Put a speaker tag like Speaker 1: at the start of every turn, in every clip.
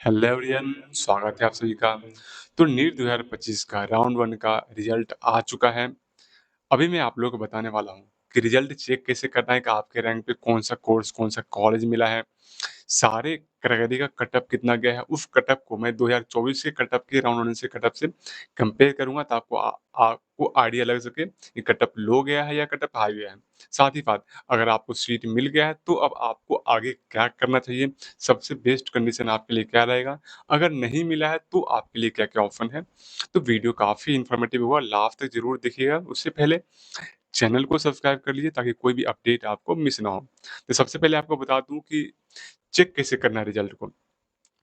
Speaker 1: Hello everyone, स्वागत है आप सभी का। तो नीट 2025 का राउंड 1 का रिजल्ट आ चुका है। अभी मैं आप लोगों को बताने वाला हूँ कि रिजल्ट चेक कैसे करना है कि आपके रैंक पे कौन-सा कोर्स, कौन-सा कॉलेज मिला है। सारे कैटेगरी का कट ऑफ कितना गया है, उस कट ऑफ को मैं 2024 के कट ऑफ के राउंड 1 से कट ऑफ से कंपेयर करूँगा, तो आपको आइडिया लग सके कि कट ऑफ लो गया है या कट ऑफ हाई गया है। साथ ही साथ अगर आपको सीट मिल गया है तो अब आपको आगे क्या करना चाहिए, सबसे बेस्ट कंडीशन आपके लिए क्या रहेगा, अगर नहीं मिला है तो आपके लिए क्या-क्या ऑप्शन है। तो वीडियो काफ़ी इन्फॉर्मेटिव होगा, लास्ट तक ज़रूर देखिएगा। उससे पहले चैनल को सब्सक्राइब कर लीजिए ताकि कोई भी अपडेट आपको मिस ना हो। तो सबसे पहले आपको बता दूँ कि चेक कैसे करना है रिजल्ट को।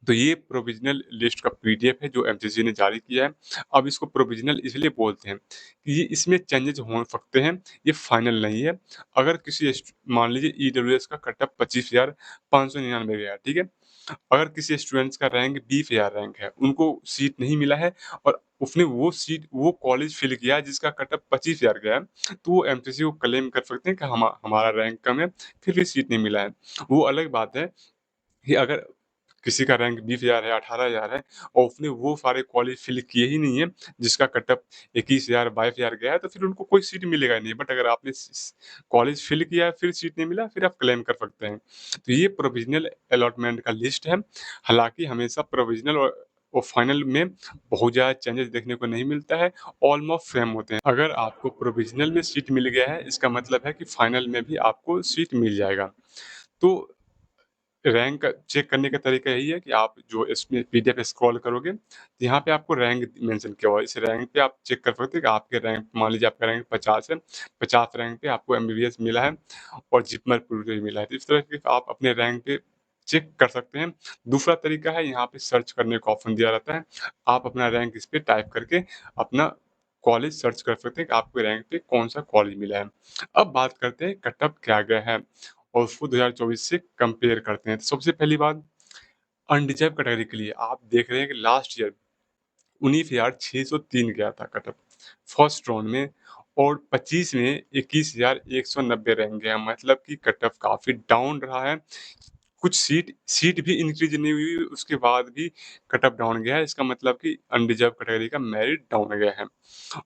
Speaker 1: तो ये प्रोविज़नल लिस्ट का पीडीएफ है जो एमसीसी ने जारी किया है। अब इसको प्रोविज़नल इसलिए बोलते हैं कि ये इसमें चेंजेज़ हो सकते हैं, ये फाइनल नहीं है। अगर किसी मान लीजिए ईडब्ल्यूएस का कट ऑफ 25,599 गया, ठीक है? अगर किसी स्टूडेंट्स का रैंक 20,000 रैंक है, उनको सीट नहीं मिला है और उसने वो कॉलेज फ़िल किया है जिसका कट ऑफ 25,000 गया है, तो वो एमसीसी को क्लेम कर सकते हैं कि हमारा रैंक कम है, फिर भी सीट नहीं मिला है। वो अलग बात है कि अगर किसी का रैंक 20,000 है, 18,000 है और उसने वो सारे कॉलेज फिल किए ही नहीं है, जिसका कट ऑफ 21,000 22,000 गया है, तो फिर उनको कोई सीट मिलेगा ही नहीं। बट अगर आपने कॉलेज फिल किया है, फिर सीट नहीं मिला, फिर आप क्लेम कर सकते हैं। तो ये प्रोविजनल अलॉटमेंट का लिस्ट है। हालांकि हमेशा प्रोविजनल और फाइनल में बहुत ज़्यादा चेंजेस देखने को नहीं मिलता है, ऑलमोस्ट सेम होते हैं। अगर आपको प्रोविजनल में सीट मिल गया है, इसका मतलब है कि फाइनल में भी आपको सीट मिल जाएगा। तो रैंक चेक करने का तरीका यही है कि आप जो इसमें पीडीएफ स्क्रॉल करोगे, तो यहाँ पे आपको रैंक मेंशन किया हुआ है। इस रैंक पे आप चेक कर सकते हैं कि आपके रैंक मान लीजिए आपका रैंक 50 है, 50 रैंक पे आपको एमबीबीएस मिला है और जिपमर पूरे मिला है। तो इस तरह के आप अपने रैंक पे चेक कर सकते हैं। दूसरा तरीका है यहाँ पे सर्च करने का ऑप्शन दिया रहता है। आप अपना रैंक इस पे टाइप करके अपना कॉलेज सर्च कर सकते हैं कि आपके रैंक पे कौन-सा कॉलेज मिला है। अब बात करते हैं कट ऑफ क्या गया है और उसको 2024 से कंपेयर करते हैं। तो सबसे पहली बात अनरिजर्व कैटेगरी के लिए आप देख रहे हैं कि लास्ट ईयर 19,603 गया था कट ऑफ फर्स्ट राउंड में और 25 में 21,190 रैंक गया। मतलब कि कट ऑफ काफ़ी डाउन रहा है। कुछ सीट सीट भी इंक्रीज़ नहीं हुई, उसके बाद भी कट ऑफ डाउन गया है। इसका मतलब कि अनरिजर्व कैटेगरी का मेरिट डाउन गया है।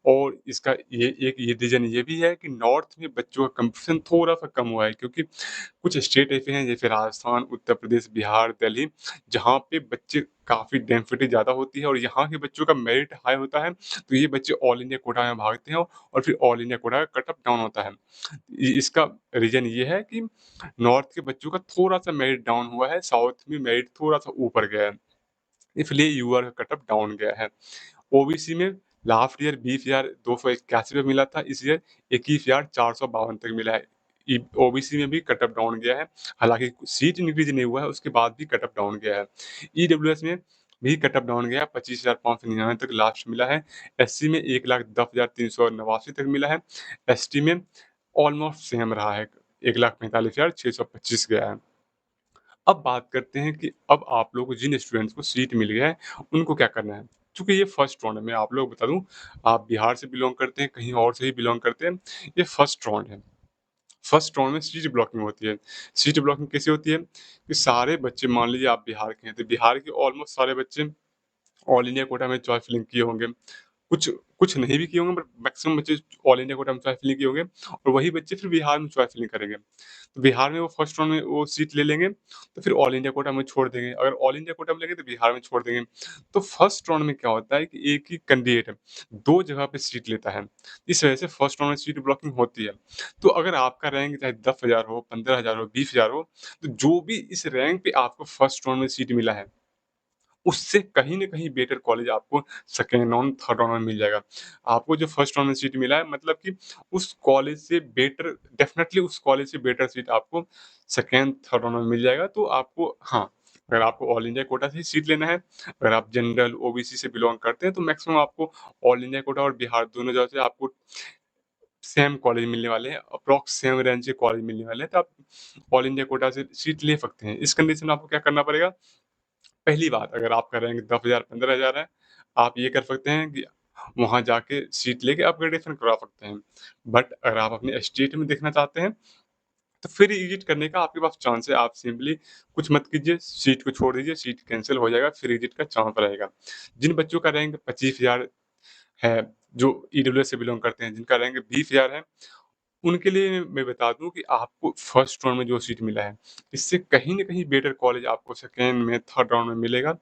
Speaker 1: और इसका ये रीज़न ये भी है कि नॉर्थ में बच्चों का कॉम्पिटिशन थोड़ा-सा कम हुआ है क्योंकि कुछ स्टेट ऐसे हैं जैसे राजस्थान, उत्तर प्रदेश, बिहार, दिल्ली जहाँ पे बच्चे काफ़ी डेंसिटी ज़्यादा होती है और यहाँ के बच्चों का मेरिट हाई होता है, तो ये बच्चे ऑल इंडिया कोटा में भागते हैं और फिर ऑल इंडिया कोटा का कट ऑफ डाउन होता है। इसका रीज़न ये है कि नॉर्थ के बच्चों का थोड़ा-सा मेरिट डाउन हुआ है, साउथ में मेरिट थोड़ा-सा ऊपर गया है, इसलिए यूआर का कट ऑफ डाउन गया है। ओबीसी में लास्ट ईयर 20,281 पे मिला था, इस ईयर 21,452 तक मिला है। ओबीसी में भी कट ऑफ डाउन गया है, हालाँकि सीट इंक्रीज़ नहीं हुआ है, उसके बाद भी कट ऑफ डाउन गया है। ईडब्ल्यूएस में भी कट ऑफ डाउन गया है, 25,599 तक लास्ट मिला है। एससी में 1,10,389 तक मिला है। एसटी में ऑलमोस्ट सेम रहा है, 1,45,625 गया है। अब बात करते हैं कि अब आप लोग को जिन स्टूडेंट्स को सीट मिल गया है, उनको क्या करना है? चूँकि ये फर्स्ट राउंड है, मैं आप लोगों को बता दूँ, आप बिहार से बिलॉन्ग करते हैं, कहीं और से ही बिलॉन्ग करते हैं, ये फर्स्ट राउंड है। फर्स्ट राउंड में सीट ब्लॉकिंग होती है। सीट ब्लॉकिंग कैसे होती है? कि सारे बच्चे मान लीजिए आप बिहार के हैं, तो बिहार के ऑलमोस्ट सारे बच्चे ऑल इंडिया कोटा में चॉइस फिलिंग किए होंगे। कुछ कुछ नहीं भी किए होंगे बट मैक्सिमम बच्चे ऑल इंडिया कोटा में चॉइस फिलिंग किए होंगे और वही बच्चे फिर बिहार में चॉइस फिलिंग करेंगे। तो बिहार में वो फर्स्ट राउंड में वो सीट ले लेंगे, तो फिर ऑल इंडिया कोटा में छोड़ देंगे। अगर ऑल इंडिया कोटा में लेंगे तो बिहार में छोड़ देंगे। तो फर्स्ट राउंड में क्या होता है कि एक ही कैंडिडेट 2 जगह पे सीट लेता है। इस वजह से फर्स्ट राउंड में सीट ब्लॉकिंग होती है। तो अगर आपका रैंक चाहे 10,000 हो, 15,000 हो, 20,000 हो, तो जो भी इस रैंक पे आपको फर्स्ट राउंड में सीट मिला है, उससे कहीं न कहीं बेटर कॉलेज आपको सेकंड राउंड, थर्ड राउंड में मिल जाएगा। आपको जो फर्स्ट राउंड में सीट मिला है मतलब कि उस कॉलेज से बेटर डेफ़िनेटली उस कॉलेज से बेटर सीट आपको सेकंड, थर्ड राउंड में मिल जाएगा। तो आपको हाँ, अगर आपको ऑल इंडिया कोटा से सीट लेना है, अगर आप जनरल, ओबीसी से बिलॉन्ग करते हैं तो मैक्सिमम आपको ऑल इंडिया कोटा और बिहार दोनों जगह से आपको सेम कॉलेज मिलने वाले हैं, अप्रॉक्स सेम रेंज के कॉलेज मिलने वाले हैं, तो आप ऑल इंडिया कोटा से सीट ले सकते हैं। इस कंडीशन में आपको क्या करना पड़ेगा? पहली बात अगर आपका रैंक 10,000 15,000 है, आप ये कर सकते हैं कि वहाँ जाके सीट लेके अपग्रेडेशन करवा सकते हैं। बट अगर आप अपने स्टेट में देखना चाहते हैं, तो फिर एग्ज़िट करने का आपके पास चांस है, आप सिंपली कुछ मत कीजिए, सीट को छोड़ दीजिए, सीट कैंसल हो जाएगा, फिर एग्ज़िट का चांस रहेगा। जिन बच्चों का रैंक 25,000 है, जो ईडब्ल्यूएस से बिलॉन्ग करते हैं, जिनका रैंक 20,000 है, उनके लिए मैं बता दूँ कि आपको फर्स्ट राउंड में जो सीट मिला है, इससे कहीं न कहीं बेटर कॉलेज आपको सेकंड में, थर्ड राउंड में मिलेगा।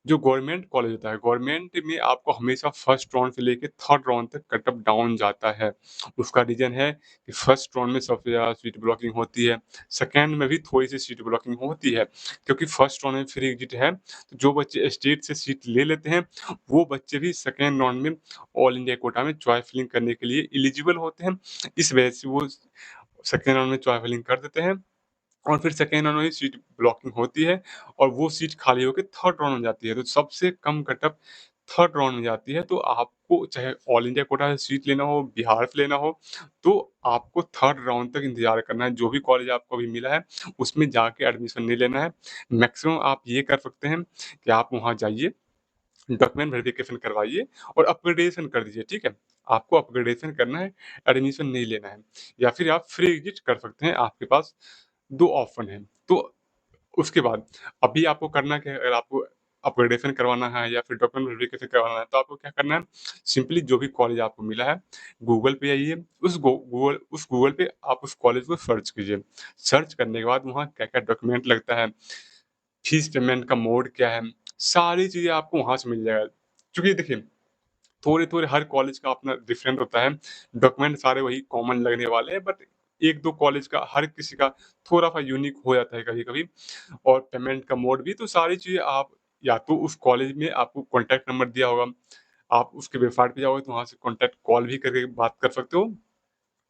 Speaker 1: जो गवर्नमेंट कॉलेज होता है, गवर्नमेंट में आपको हमेशा फर्स्ट राउंड से लेके थर्ड राउंड तक कट ऑफ डाउन जाता है। उसका रीज़न है कि फर्स्ट राउंड में सबसे ज़्यादा सीट ब्लॉकिंग होती है, सेकंड में भी थोड़ी-सी सीट ब्लॉकिंग होती है, क्योंकि फर्स्ट राउंड में फ्री एग्ज़िट है, तो जो बच्चे स्टेट से सीट ले लेते हैं, वो बच्चे भी सेकंड राउंड में ऑल इंडिया कोटा में चॉइस फिलिंग करने के लिए एलिजिबल होते हैं। इस वजह से वो सेकंड राउंड में चॉइस फिलिंग कर देते हैं। और फिर सेकंड राउंड में सीट ब्लॉकिंग होती है और वो सीट खाली होके थर्ड राउंड में जाती है। तो सबसे कम कटऑफ थर्ड राउंड में जाती है। तो आपको चाहे ऑल इंडिया कोटा से सीट लेना हो, बिहार से लेना हो, तो आपको थर्ड राउंड तक इंतज़ार करना है। जो भी कॉलेज आपको अभी मिला है, उसमें जाके एडमिशन नहीं लेना है। मैक्सिमम आप ये कर सकते हैं कि आप वहाँ जाइए, डॉक्यूमेंट वेरिफिकेशन करवाइए और अपग्रेडेशन कर दीजिए, ठीक है? आपको अपग्रेडेशन करना है, एडमिशन नहीं लेना है। या फिर आप फ्री एग्ज़िट कर सकते हैं, आपके पास 2 ऑप्शन हैं। तो उसके बाद अभी आपको करना क्या है, अगर आपको अपग्रेडेशन करवाना है या फिर डॉक्यूमेंट वेरिफिकेशन करवाना है, तो आपको क्या करना है, सिंपली जो भी कॉलेज आपको मिला है, गूगल पे आइए, उस गूगल पे आप उस कॉलेज को सर्च कीजिए। सर्च करने के बाद वहाँ क्या-क्या डॉक्यूमेंट लगता है, फीस पेमेंट का मोड क्या है, सारी चीज़ें आपको वहाँ से मिल जाएगा। क्योंकि देखिए, थोड़े-थोड़े हर कॉलेज का अपना डिफरेंट होता है, डॉक्यूमेंट सारे वही कॉमन लगने वाले हैं, बट 1-2 कॉलेज का हर किसी का थोड़ा-सा यूनिक हो जाता है कभी-कभी। और पेमेंट का मोड भी, तो सारी चीज़ें आप या तो उस कॉलेज में आपको कॉन्टैक्ट नंबर दिया होगा, आप उसके वेबसाइट पे जाओगे तो वहाँ से कॉन्टैक्ट कॉल भी करके बात कर सकते हो।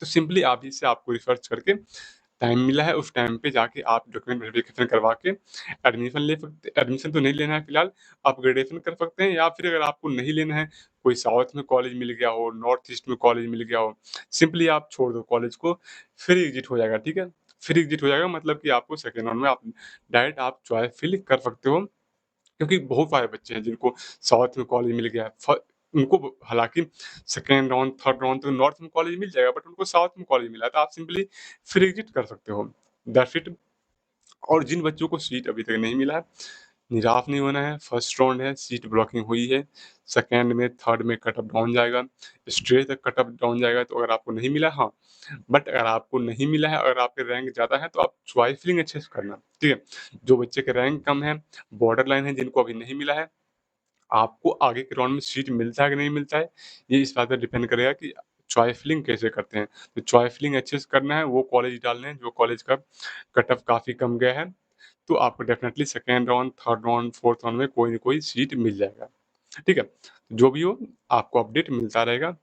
Speaker 1: तो सिंपली आप इससे आपको रिसर्च करके टाइम मिला है, उस टाइम पे जाके आप डॉक्यूमेंट वेरिफिकेशन करवा के एडमिशन ले सकते, एडमिशन तो नहीं लेना है फिलहाल, अपग्रेडेशन कर सकते हैं। या फिर अगर आपको नहीं लेना है, कोई साउथ में कॉलेज मिल गया हो, नॉर्थ ईस्ट में कॉलेज मिल गया हो, सिंपली आप छोड़ दो कॉलेज को, फ्री एग्ज़िट हो जाएगा, ठीक है? फ्री एग्ज़िट हो जाएगा मतलब कि आपको सेकंड राउंड में आप डायरेक्ट आप चॉइस फिल कर सकते हो। क्योंकि बहुत सारे बच्चे हैं जिनको साउथ में कॉलेज मिल गया है। उनको हालाँकि सेकंड राउंड, थर्ड राउंड तो नॉर्थ में कॉलेज मिल जाएगा, बट उनको साउथ में कॉलेज मिला है, तो आप सिंपली फ्री एग्ज़िट कर सकते हो। That's it. और जिन बच्चों को सीट अभी तक नहीं मिला है, निराश नहीं होना है, फर्स्ट राउंड है, सीट ब्लॉकिंग हुई है, सेकंड में, थर्ड में कट ऑफ डाउन जाएगा, स्ट्रेट तक कट ऑफ डाउन जाएगा, तो अगर आपको नहीं मिला, हाँ, बट अगर आपको नहीं मिला है, अगर आपके रैंक ज़्यादा है, तो आप चॉइस फिलिंग अच्छे से करना, ठीक है? जो बच्चे के रैंक कम है, बॉर्डर लाइन है, जिनको अभी नहीं मिला है, आपको आगे के राउंड में सीट मिलता है कि नहीं मिलता है, ये इस बात पे डिपेंड करेगा कि चॉइस फिलिंग कैसे करते हैं। तो चॉइस फिलिंग अच्छे से करना है, वो कॉलेज डालने हैं, जो कॉलेज का कट ऑफ काफ़ी कम गया है, तो आपको definitely second round, third round, fourth round में कोई न कोई सीट मिल जाएगा। ठीक है? जो भी हो, आपको अपडेट मिलता रहेगा।